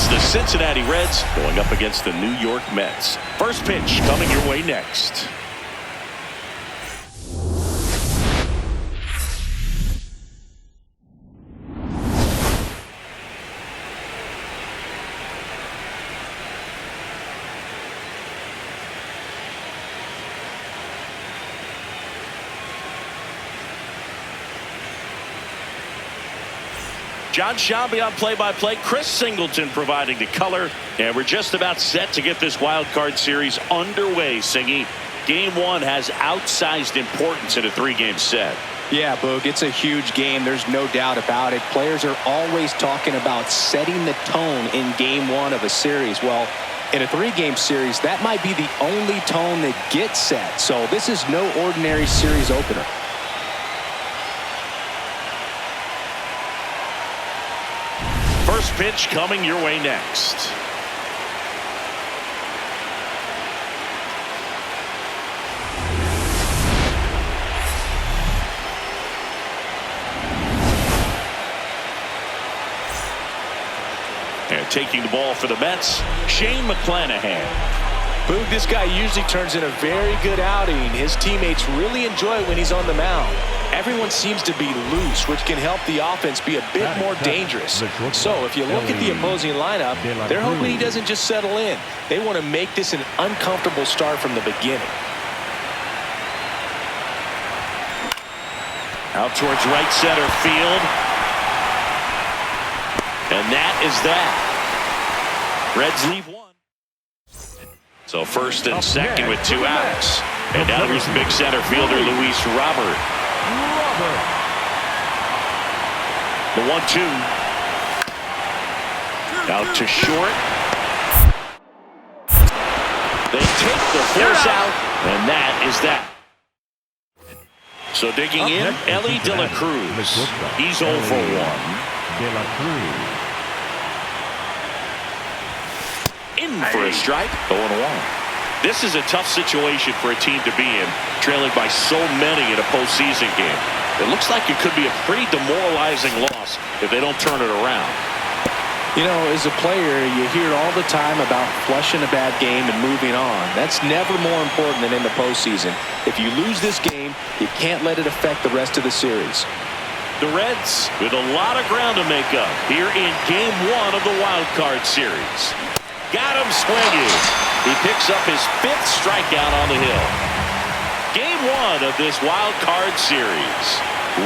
It's the Cincinnati Reds going up against the New York Mets. First pitch coming your way next. John Shambi on play-by-play. Chris Singleton providing the color. And we're just about set to get this wild card series underway, Singy. Game one has outsized importance in a three-game set. Yeah, Boog, it's a huge game. There's no doubt about it. Players are always talking about setting the tone in game one of a series. Well, in a three-game series, that might be the only tone that gets set. So this is no ordinary series opener. First pitch coming your way next. And taking the ball for the Mets, Shane McClanahan. Boog, this guy usually turns in a very good outing. His teammates really enjoy it when he's on the mound. Everyone seems to be loose, which can help the offense be a bit more dangerous. So if you look at the opposing lineup, they're hoping he doesn't just settle in. They want to make this an uncomfortable start from the beginning. Out towards right center field. And that is that. Reds leave one. So first and second with 2 outs. And now here's big center fielder Luis Robert. The 1-2. Out to short. They take the force out, and that is that. So digging in, Ellie De La Cruz. He's 0 for 1. In for a strike, 0-1. This is a tough situation for a team to be in, trailing by so many in a postseason game. It looks like it could be a pretty demoralizing loss if they don't turn it around. You know, as a player, you hear all the time about flushing a bad game and moving on. That's never more important than in the postseason. If you lose this game, you can't let it affect the rest of the series. The Reds with a lot of ground to make up here in game one of the wild card series. Got him swinging. He picks up his 5th strikeout on the hill. Game one of this wild card series.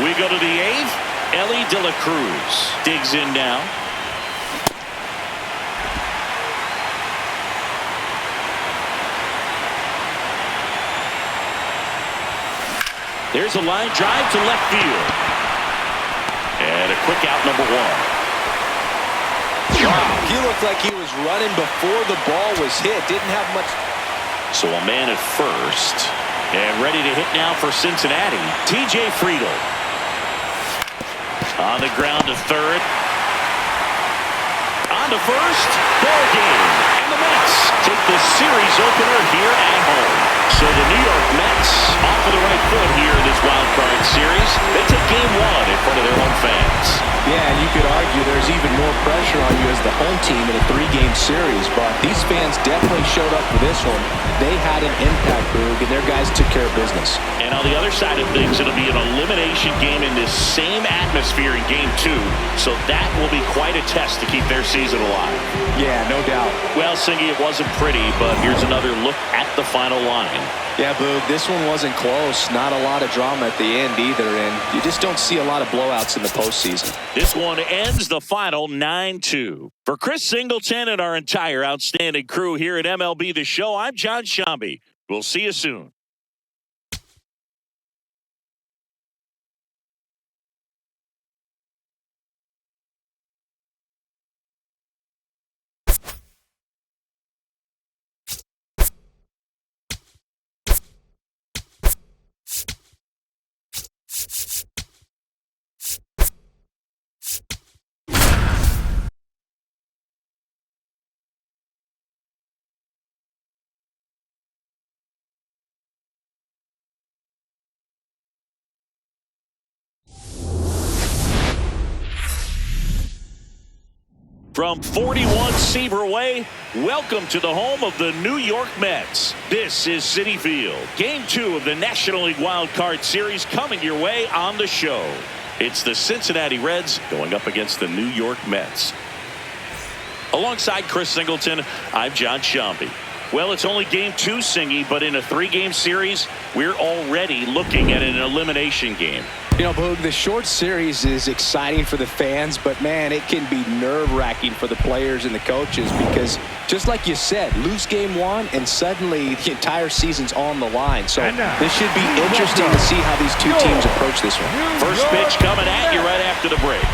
We go to the 8th. Ellie De La Cruz digs in now. There's a line drive to left field. And a quick out, number 1. Wow, he looked like he was running before the ball was hit. Didn't have much. So a man at first. And ready to hit now for Cincinnati, TJ Friedl. On the ground to third. On to first. Ball game. And the Mets take the series opener here at home. So the New York Mets off of the right foot here in this wild card series. They take game one in front of their home fans. Yeah, and you could argue there's even more pressure on you as the home team in a 3-game series, but these fans definitely showed up for this one. They had an impact, Boog, and their guys took care of business. And on the other side of things, it'll be an elimination game in this same atmosphere in game 2, so that will be quite a test to keep their season alive. Yeah, no doubt. Well, Singy, it wasn't pretty, but here's another look at the final line. Yeah, Boog, this one wasn't close. Not a lot of drama at the end either, and you just don't see a lot of blowouts in the postseason. This one ends the final 9-2. For Chris Singleton and our entire outstanding crew here at MLB The Show, I'm John Shambi. We'll see you soon. From 41 Seaver Way, welcome to the home of the New York Mets. This is Citi Field. Game 2 of the National League Wild Card Series coming your way on the show. It's the Cincinnati Reds going up against the New York Mets. Alongside Chris Singleton, I'm John Shambi. Well, it's only game 2, Singy, but in a 3-game series, we're already looking at an elimination game. You know, Boog, the short series is exciting for the fans, but man, it can be nerve-wracking for the players and the coaches because, just like you said, lose game 1 and suddenly the entire season's on the line. So this should be interesting to see how these two teams approach this one. First pitch coming at you right after the break.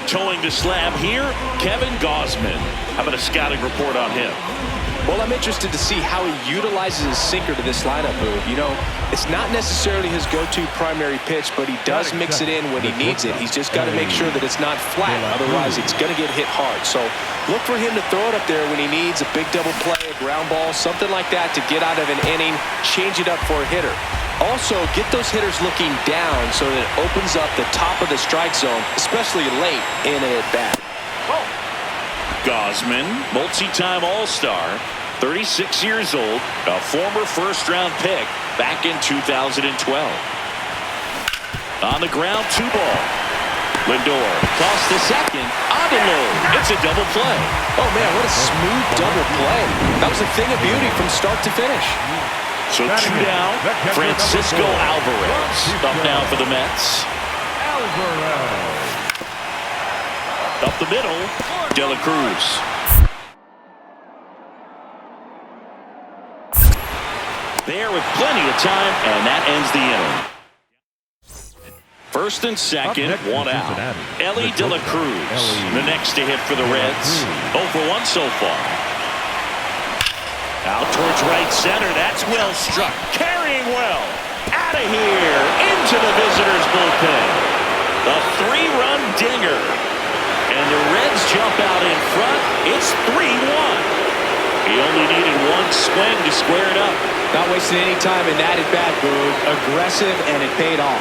Towing the slab here, Kevin Gausman. How about a scouting report on him? Well, I'm interested to see how he utilizes his sinker to this lineup move. You know, it's not necessarily his go-to primary pitch, but he does mix it in when he needs it. He's just got to make sure that it's not flat. Otherwise, it's going to get hit hard. So look for him to throw it up there when he needs a big double play, a ground ball, something like that to get out of an inning, change it up for a hitter. Also, get those hitters looking down so that it opens up the top of the strike zone, especially late in an at-bat. Gausman, multi-time All-Star, 36 years old, a former first-round pick back in 2012. On the ground, 2 ball. Lindor, toss to second, on to low. It's a double play. Oh, man, what a smooth double play. That was a thing of beauty from start to finish. So 2 down, Francisco Alvarez up now for the Mets. Up the middle, De La Cruz. There with plenty of time, and that ends the inning. First and second, 1 out. Ellie De La Cruz, the next to hit for the Reds. 0 for 1 so far. Out towards right center. That's well struck. Carrying well. Out of here. Into the visitors' bullpen. A 3-run dinger. And the Reds jump out in front. It's 3-1. He only needed 1 swing to square it up. Not wasting any time in that at-bat, Boog. Aggressive, and it paid off.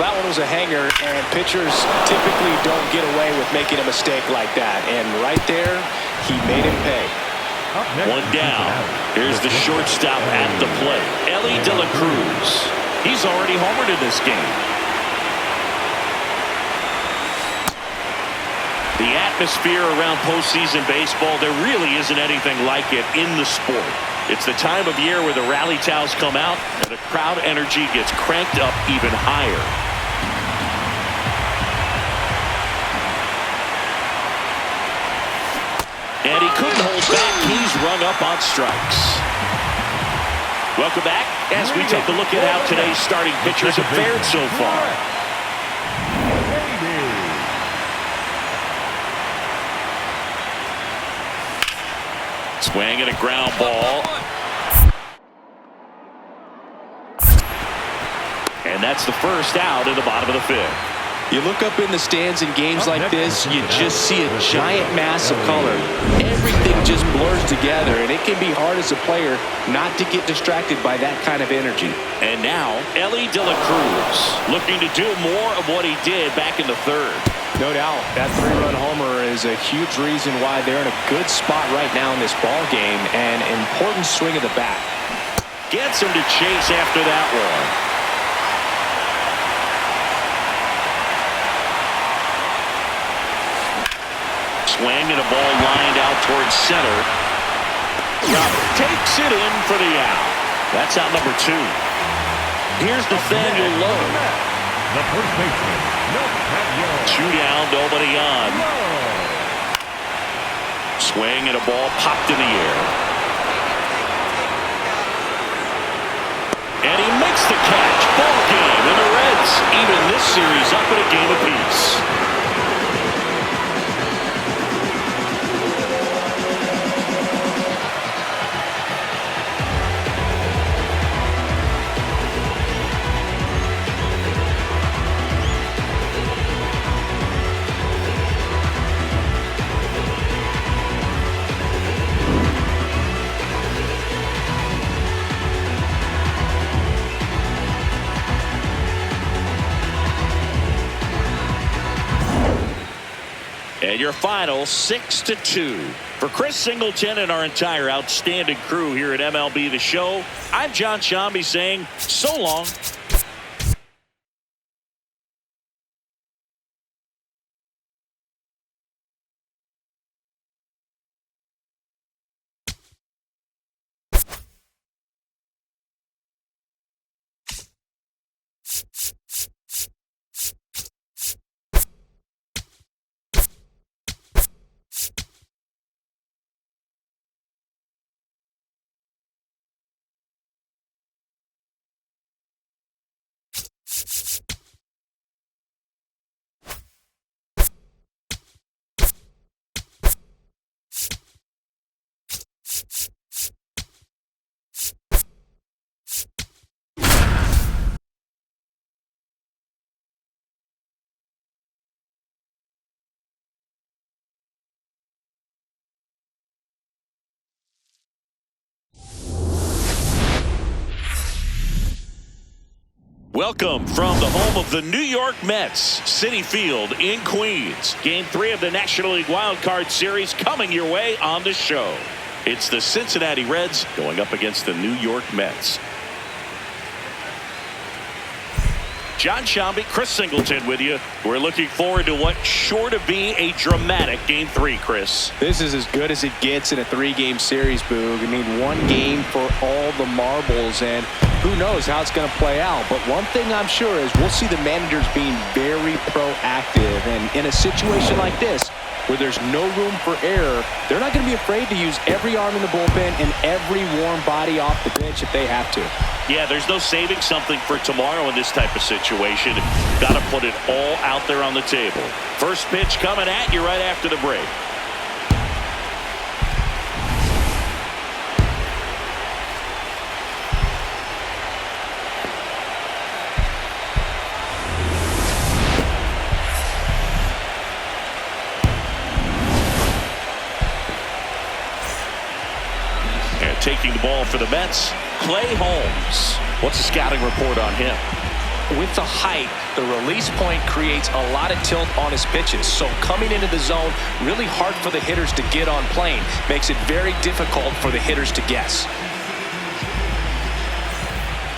That one was a hanger, and pitchers typically don't get away with making a mistake like that. And right there, he made him pay. 1 down. Here's the shortstop at the plate. Ellie De La Cruz. He's already homered in this game. The atmosphere around postseason baseball, there really isn't anything like it in the sport. It's the time of year where the rally towels come out and the crowd energy gets cranked up even higher. And he couldn't hold back. He's rung up on strikes. Welcome back as we take a look at how today's starting pitchers have fared so far. Swing and a ground ball. And that's the first out in the bottom of the 5th. You look up in the stands in games like this, you just see a giant mass of color. Everything just blurs together, and it can be hard as a player not to get distracted by that kind of energy. And now, Ellie De La Cruz looking to do more of what he did back in the 3rd. No doubt, that 3-run homer is a huge reason why they're in a good spot right now in this ball game, and an important swing of the bat. Gets him to chase after that one. Swing and a ball lined out towards center. Robert takes it in for the out. That's out number 2. Here's Nathaniel Lowe. The first baseman, 2 down, nobody on. Swing and a ball popped in the air. And he makes the catch. Ball game, and the Reds even this series up at a game apiece. And your final 6-2. For Chris Singleton and our entire outstanding crew here at MLB The Show, I'm John Shambi saying so long. Welcome from the home of the New York Mets, Citi Field in Queens. Game 3 of the National League Wild Card Series coming your way on the show. It's the Cincinnati Reds going up against the New York Mets. John Shambi, Chris Singleton with you. We're looking forward to what's sure to be a dramatic Game 3, Chris. This is as good as it gets in a 3-game series, Boog. I mean, one game for all the marbles, and who knows how it's going to play out. But one thing I'm sure is we'll see the managers being very proactive. And in a situation like this, where there's no room for error, they're not going to be afraid to use every arm in the bullpen and every warm body off the bench if they have to. Yeah, there's no saving something for tomorrow in this type of situation. Got to put it all out there on the table. First pitch coming at you right after the break. Taking the ball for the Mets, Clay Holmes. What's the scouting report on him? With the height, the release point creates a lot of tilt on his pitches. So coming into the zone, really hard for the hitters to get on plane. Makes it very difficult for the hitters to guess.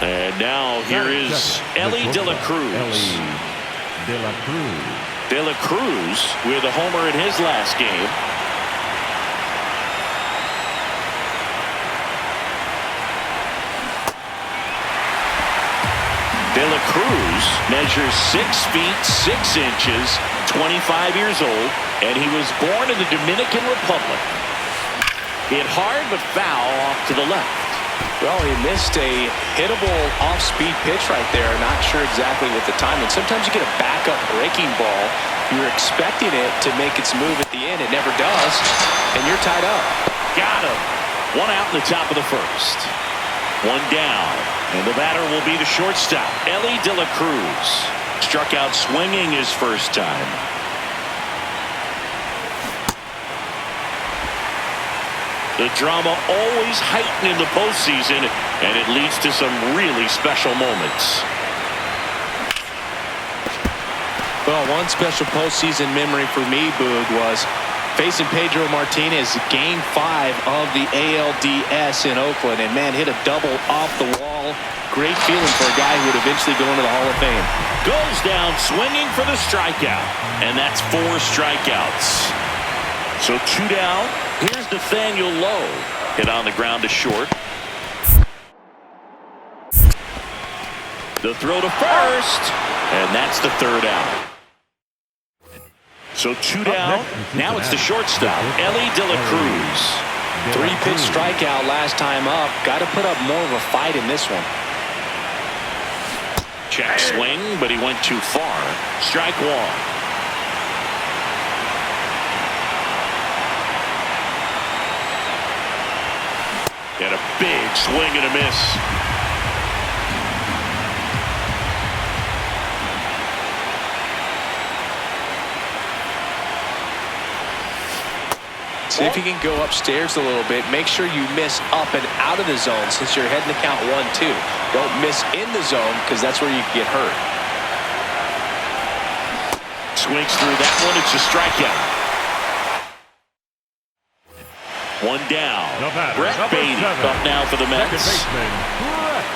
And now here is Elly De La Cruz. De La Cruz with a homer in his last game. De La Cruz measures 6 feet 6 inches, 25 years old, and he was born in the Dominican Republic. Hit hard but foul off to the left. Well, he missed a hittable off-speed pitch right there. Not sure exactly what the timing. Sometimes you get a backup breaking ball. You're expecting it to make its move at the end. It never does, and you're tied up. Got him. One out in the top of the first. One down, and the batter will be the shortstop, Elly De La Cruz. Struck out swinging his first time. The drama always heightened in the postseason, and it leads to some really special moments. Well, one special postseason memory for me, Boog, was facing Pedro Martinez, Game 5 of the ALDS in Oakland, and man, hit a double off the wall. Great feeling for a guy who would eventually go into the Hall of Fame. Goes down swinging for the strikeout, and that's 4 strikeouts. So 2 down. Here's Nathaniel Lowe. Hit on the ground to short. The throw to first, and that's the 3rd out. So 2 down. Now it's the shortstop, Elly De La Cruz. 3-pitch strikeout last time up. Got to put up more of a fight in this one. Check swing, but he went too far. Strike 1. And a big swing and a miss. See if you can go upstairs a little bit. Make sure you miss up and out of the zone since you're heading to count 1-2. Don't miss in the zone because that's where you can get hurt. Swings through that one. It's a strikeout. One down. The batter, Brett number Baty 7, up now for the second Mets. baseman, Brett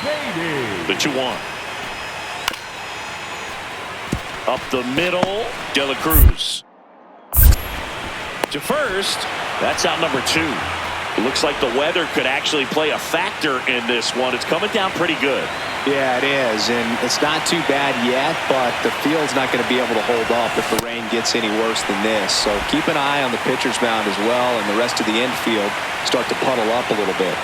Baty. The 2-1. Up the middle, De La Cruz. To first, that's out number 2. It looks like the weather could actually play a factor in this one. It's coming down pretty good. Yeah, it is, and it's not too bad yet, but the field's not going to be able to hold up if the rain gets any worse than this. So keep an eye on the pitcher's mound as well, and the rest of the infield start to puddle up a little bit.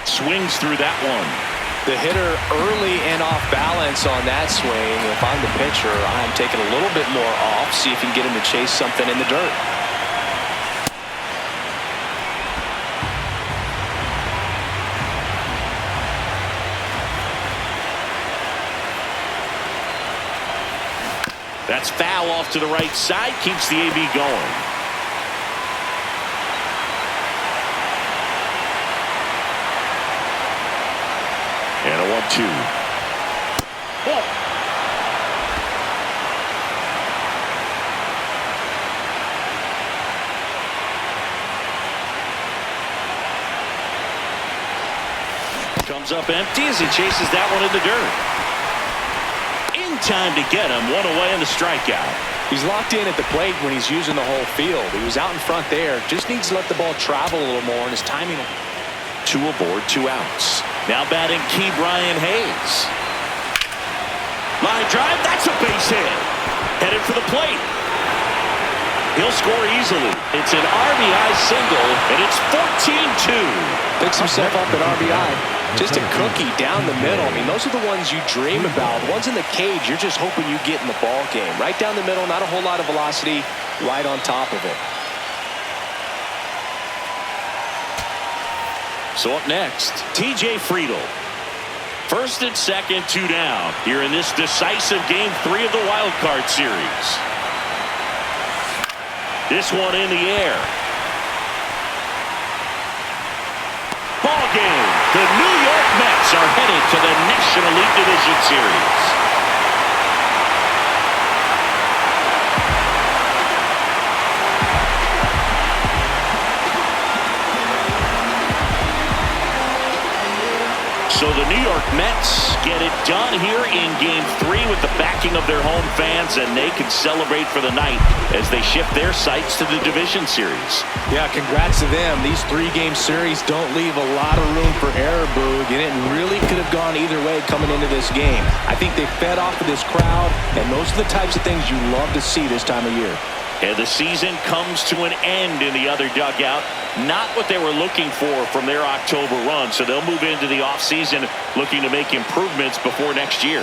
Swings through that one. The hitter early and off balance on that swing. If I'm the pitcher, I'm taking a little bit more off, see if you can get him to chase something in the dirt. That's foul off to the right side, keeps the AB going. And a 1-2. Oh. Comes up empty as he chases that one in the dirt. In time to get him, one away in the strikeout. He's locked in at the plate when he's using the whole field. He was out in front there. Just needs to let the ball travel a little more, and his timing. 2 aboard, 2 outs. Now batting key Brian Hayes. Line drive, that's a base hit. Headed for the plate. He'll score easily. It's an RBI single, and it's 14-2. Picks himself up at RBI. Just a cookie down the middle. I mean, those are the ones you dream about. Ones in the cage, you're just hoping you get in the ball game. Right down the middle, not a whole lot of velocity, right on top of it. So up next, TJ Friedl. First and second, 2 down here in this decisive game 3 of the wild card series. This one in the air. Ball game. The New York Mets are headed to the National League Division Series. So the New York Mets get it done here in Game 3 with the backing of their home fans, and they can celebrate for the night as they shift their sights to the division series. Yeah, congrats to them. These 3-game series don't leave a lot of room for error, Boog, and it really could have gone either way coming into this game. I think they fed off of this crowd, and those are the types of things you love to see this time of year. And the season comes to an end in the other dugout. Not what they were looking for from their October run, so they'll move into the offseason looking to make improvements before next year.